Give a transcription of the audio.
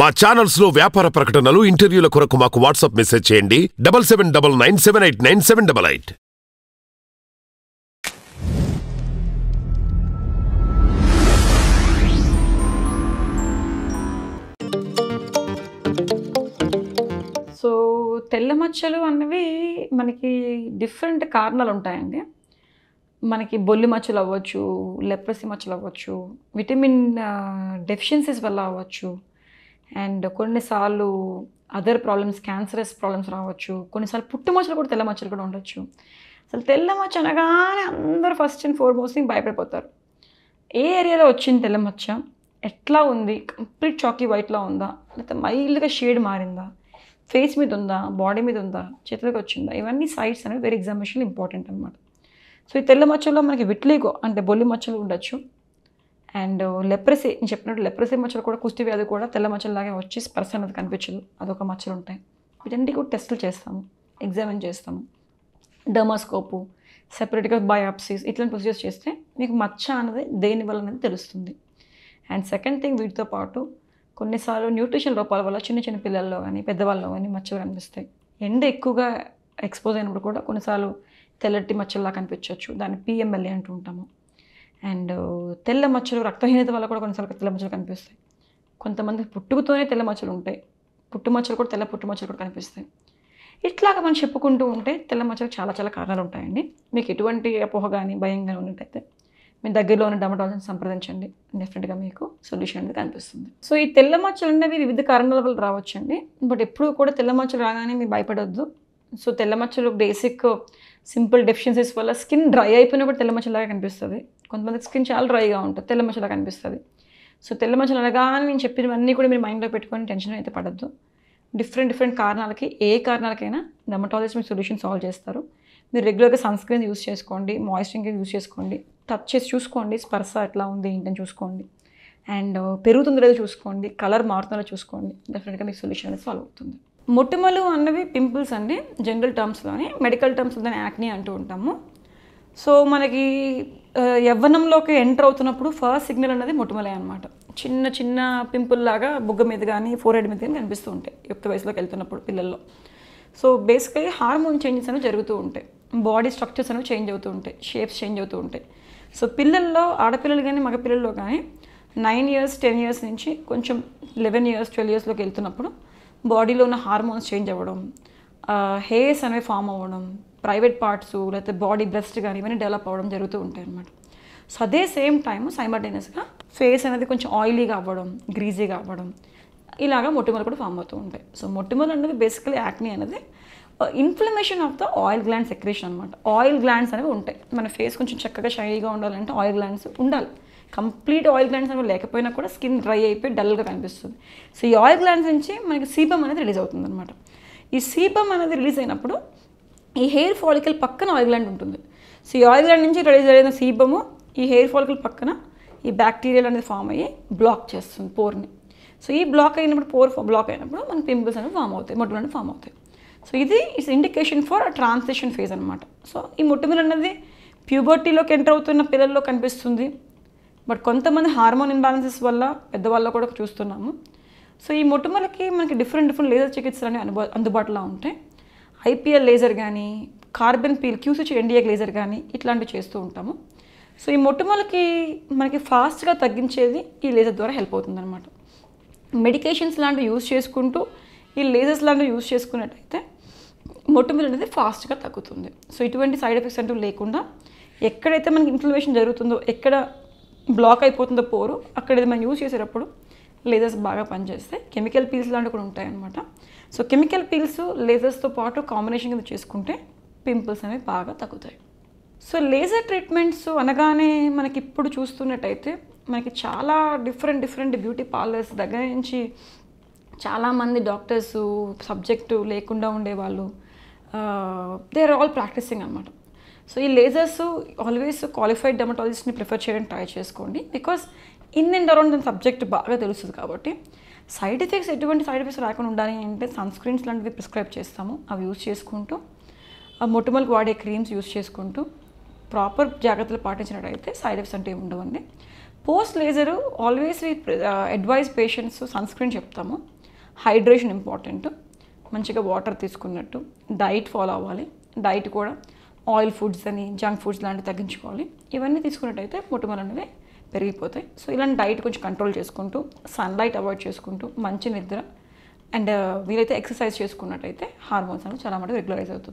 మా ఛానల్స్ లో వ్యాపార ప్రకటనలు, ఇంటర్వ్యూల కొరకు మాకు వాట్సాప్ మెసేజ్ చేయండి 7799978978. సో తెల్ల మచ్చలు అన్నవి మనకి డిఫరెంట్ కారణాలు ఉంటాయండి. మనకి బొల్లి మచ్చలు అవ్వచ్చు, లెప్రసీ మచ్చలు అవ్వచ్చు, విటమిన్ డెఫిషియన్సీస్ వల్ల అవ్వచ్చు, అండ్ కొన్నిసార్లు అదర్ ప్రాబ్లమ్స్, క్యాన్సరస్ ప్రాబ్లమ్స్ రావచ్చు, కొన్నిసార్లు పుట్టు మచ్చలు కూడా, తెల్ల మచ్చలు కూడా ఉండొచ్చు. అసలు తెల్ల మచ్చ అనగానే అందరూ ఫస్ట్ అండ్ ఫార్మోస్ట్ భయపడిపోతారు. ఏ ఏరియాలో వచ్చింది తెల్ల మచ్చ, ఎట్లా ఉంది, కంప్లీట్ చాకీ వైట్లా ఉందా, లేకపోతే మైల్డ్గా షేడ్ మారిందా, ఫేస్ మీద ఉందా, బాడీ మీద ఉందా, చేతులకు వచ్చిందా, ఇవన్నీ సైట్స్ అనేవి వెరీ ఎగ్జామినేషన్ ఇంపార్టెంట్ అనమాట. సో ఈ తెల్ల మచ్చల్లో మనకి విట్లిగో అంటే బొల్లి మచ్చలు ఉండొచ్చు, అండ్ లెప్రసీ, నేను చెప్పినట్టు లెప్రసీ మచ్చలు కూడా, కుష్టి వ్యాధి కూడా తెల్ల మచ్చల్లాగే వచ్చి స్పర్శ అనేది కనిపించదు, అదొక మచ్చలు ఉంటాయి. వీటన్నిటి కూడా టెస్టులు చేస్తాము, ఎగ్జామిన్ చేస్తాము, డర్మాస్కోపు, సెపరేట్గా బయాప్సీస్, ఇట్లాంటి ప్రొసీజర్స్ చేస్తే మీకు మచ్చ అనేది దేని వల్ల అనేది తెలుస్తుంది. అండ్ సెకండ్ థింగ్, వీటితో పాటు కొన్నిసార్లు న్యూట్రిషన్ లోపాల వల్ల చిన్న చిన్న పిల్లల్లో కానీ పెద్దవాళ్ళలో కానీ మచ్చలు కనిపిస్తాయి. ఎండ ఎక్కువగా ఎక్స్పోజ్ అయినప్పుడు కూడా కొన్నిసార్లు తెల్లటి మచ్చల్లా కనిపించవచ్చు, దాన్ని PMLA అంటూ ఉంటాము. అండ్ తెల్ల మచ్చలు, రక్తహీనత వల్ల కూడా కొన్నిసార్లు తెల్ల మచ్చలు కనిపిస్తాయి. కొంతమంది పుట్టుకతోనే తెల్ల మచ్చలు ఉంటాయి, పుట్టు మచ్చలు కూడా, తెల్ల పుట్టు మచ్చలు కూడా కనిపిస్తాయి. ఇట్లాగా మనం చెప్పుకుంటూ ఉంటే తెల్ల మచ్చలకు చాలా చాలా కారణాలు ఉంటాయండి. మీకు ఎటువంటి అపోహ కానీ భయం కానీ ఉన్నట్టయితే మీ దగ్గరలో ఉన్న డర్మటాలజిస్ట్ని సంప్రదించండి, డెఫినెట్గా మీకు సొల్యూషన్ అనేది కనిపిస్తుంది. సో ఈ తెల్ల మచ్చలు అనేవి వివిధ కారణాల వల్ల రావచ్చండి, బట్ ఎప్పుడు కూడా తెల్ల మచ్చలు రాగానే మీరు భయపడొద్దు. సో తెల్ల మచ్చలు బేసిక్ సింపుల్ డెఫిషియన్సీస్ వల్ల స్కిన్ డ్రై అయిపోయినా కూడా తెల్ల మచ్చలాగా కనిపిస్తుంది. కొంతమందికి స్కిన్ చాలా డ్రైగా ఉంటుంది, తెల్ల మచ్చలాగా కనిపిస్తుంది. సో తెల్ల మచ్చలు అనగానే నేను చెప్పినవన్నీ కూడా మీరు మైండ్లో పెట్టుకొని టెన్షన్ అయితే పడద్దు. డిఫరెంట్ కారణాలకి, ఏ కారణాలకైనా డర్మటాలజిస్ట్ మీ సొల్యూషన్ సాల్వ్ చేస్తారు. మీరు రెగ్యులర్గా సన్ స్క్రీన్ యూస్ చేసుకోండి, మాయిశ్చరింగ్ యూస్ చేసుకోండి, టచ్ చేసి చూసుకోండి, స్పర్శ ఎట్లా ఉంది ఏంటని చూసుకోండి, అండ్ పెరుగుతుందో లేదో చూసుకోండి, కలర్ మారుతుందో చూసుకోండి, డెఫినెట్గా మీకు సొల్యూషన్ అనేది సాల్వ్ అవుతుంది. మొటిమలు అన్నవి పింపుల్స్ అండి జనరల్ టర్మ్స్లోని, మెడికల్ టర్మ్స్లో దాన్ని యాక్నీ అంటూ ఉంటాము. సో మనకి యవ్వనంలోకి ఎంటర్ అవుతున్నప్పుడు ఫస్ట్ సిగ్నల్ అనేది మొటిమలే అనమాట. చిన్న చిన్న పింపుల్ లాగా బుగ్గ మీద కానీ, ఫోర్హెడ్ మీద కానీ కనిపిస్తూ ఉంటాయి యుక్త వయసులోకి వెళ్తున్నప్పుడు పిల్లల్లో. సో బేసికలీ హార్మోన్ చేంజెస్ అనేవి జరుగుతూ ఉంటాయి, బాడీ స్ట్రక్చర్స్ అనేవి చేంజ్ అవుతూ ఉంటాయి, షేప్స్ చేంజ్ అవుతూ ఉంటాయి. సో పిల్లల్లో, ఆడపిల్లలు కానీ మగపిల్లల్లో కానీ 9 years 10 years నుంచి కొంచెం 11 years 12 yearsలోకి వెళ్తున్నప్పుడు బాడీలో ఉన్న హార్మోన్స్ చేంజ్ అవ్వడం, హెయిర్స్ అనేవి ఫామ్ అవ్వడం, ప్రైవేట్ పార్ట్స్ లేకపోతే బాడీ బ్రెస్ట్ కానీ ఇవన్నీ డెవలప్ అవ్వడం జరుగుతూ ఉంటాయి అన్నమాట. సో అదే సేమ్ టైం సైమల్టేనియస్గా ఫేస్ అనేది కొంచెం ఆయిలీగా అవ్వడం, గ్రీజీగా అవ్వడం, ఇలాగా మొటిమలు కూడా ఫామ్ అవుతూ ఉంటాయి. సో మొటిమలు అనేది బేసికలీ యాక్నీ అనేది inflammation of the oil gland secretion అనమాట. ఆయిల్ గ్లాండ్స్ అనేవి ఉంటాయి. మన ఫేస్ కొంచెం చక్కగా షైనీగా ఉండాలంటే ఆయిల్ గ్లాండ్స్ ఉండాలి. కంప్లీట్ ఆయిల్ గ్లాండ్స్ అనేవి లేకపోయినా కూడా స్కిన్ డ్రై అయిపోయి డల్గా కనిపిస్తుంది. సో ఈ ఆయిల్ గ్లాండ్స్ నుంచి మనకి సీబమ్ అనేది రిలీజ్ అవుతుంది అనమాట. ఈ సీబమ్ అనేది రిలీజ్ అయినప్పుడు ఈ హెయిర్ ఫాలికల్ పక్కన ఆయిల్ గ్లాండ్ ఉంటుంది. సో ఈ ఆయిల్ గ్లాండ్ నుంచి రిలీజ్ అయిన సీబము ఈ హెయిర్ ఫాలికల్ పక్కన ఈ బ్యాక్టీరియల్ అనేది ఫామ్ అయ్యి బ్లాక్ చేస్తుంది పోర్ని. సో ఈ బ్లాక్ అయినప్పుడు, పోర్ బ్లాక్ అయినప్పుడు మన పింపుల్స్ అనేవి ఫామ్ అవుతాయి, మొటిమలు అనేవి ఫామ్ అవుతాయి. సో ఇది it's indication for transition phase అనమాట. సో ఈ మొటిమలు అనేది ప్యూబర్టీలోకి ఎంటర్ అవుతున్న పిల్లల్లో కనిపిస్తుంది, బట్ కొంతమంది హార్మోన్ ఇంబ్యాలెన్సెస్ వల్ల పెద్దవాళ్ళలో కూడా చూస్తున్నాము. సో ఈ మొటిమలకి మనకి డిఫరెంట్ లేజర్ చికిత్సలు అనేవి అందుబాటులో ఉంటాయి. IPL లేజర్ కానీ, carbon peel QC NDA laser కానీ ఇట్లాంటివి చేస్తూ ఉంటాము. సో ఈ మొటిమలకి మనకి ఫాస్ట్గా తగ్గించేది ఈ లేజర్ ద్వారా హెల్ప్ అవుతుంది అనమాట. మెడికేషన్స్ లాంటివి యూజ్ చేసుకుంటూ ఈ లేజర్స్ లాంటివి యూజ్ చేసుకున్నట్టయితే మొటిమలు అనేది ఫాస్ట్గా తగ్గుతుంది. సో ఇటువంటి సైడ్ ఎఫెక్ట్స్ అంటూ లేకుండా ఎక్కడైతే మనకి ఇన్ఫ్లమేషన్ జరుగుతుందో, ఎక్కడ బ్లాక్ అయిపోతుందో పోరు, అక్కడ మనం యూజ్ చేసేటప్పుడు లేజర్స్ బాగా పనిచేస్తాయి. కెమికల్ పీల్స్ లాంటివి కూడా ఉంటాయి అన్నమాట. సో కెమికల్ పీల్స్ లేజర్స్తో పాటు కాంబినేషన్ కింద చేసుకుంటే పింపుల్స్ అనేవి బాగా తగ్గుతాయి. సో లేజర్ ట్రీట్మెంట్స్ అనగానే మనకి ఇప్పుడు చూస్తున్నట్టయితే మనకి చాలా డిఫరెంట్ బ్యూటీ పార్లర్స్ దగ్గర నుంచి చాలామంది డాక్టర్స్ సబ్జెక్టు లేకుండా ఉండేవాళ్ళు, దే ఆర్ ఆల్ ప్రాక్టీసింగ్ అనమాట. సో ఈ లేజర్స్ ఆల్వేస్ క్వాలిఫైడ్ డర్మటాలజిస్ట్ని ప్రిఫర్ చేయడానికి ట్రై చేసుకోండి, బికాస్ ఇన్ అండ్ అరౌండ్ దాని సబ్జెక్ట్ బాగా తెలుస్తుంది కాబట్టి. సైడ్ ఎఫెక్ట్స్, ఎటువంటి సైడ్ ఎఫెక్ట్స్ రాకుండా ఉండాలి అంటే సన్ స్క్రీన్స్ లాంటివి ప్రిస్క్రైబ్ చేస్తాము, అవి యూజ్ చేసుకుంటూ, ఆ మొటిమలకు వాడే క్రీమ్స్ యూజ్ చేసుకుంటూ ప్రాపర్ జాగ్రత్తలు పాటించినట్టయితే సైడ్ ఎఫెక్ట్స్ అంటే ఉండవండి. Post laser always we advise patients sunscreen చెప్తాము. హైడ్రేషన్ ఇంపార్టెంట్, మంచిగా వాటర్ తీసుకున్నట్టు, డైట్ ఫాలో అవ్వాలి. డైట్ కూడా ఆయిల్ ఫుడ్స్ అని జంక్ ఫుడ్స్ లాంటివి తగ్గించుకోవాలి. ఇవన్నీ తీసుకున్నట్టయితే మొటిమలు అనేవి పెరిగిపోతాయి. సో ఇలాంటి డైట్ కొంచెం కంట్రోల్ చేసుకుంటూ, సన్లైట్ అవాయిడ్ చేసుకుంటూ, మంచి నిద్ర అండ్ వీలైతే ఎక్సర్సైజ్ చేసుకున్నట్టయితే హార్మోన్స్ అనేవి చాలా మటుకు రెగ్యులరైజ్ అవుతుంది.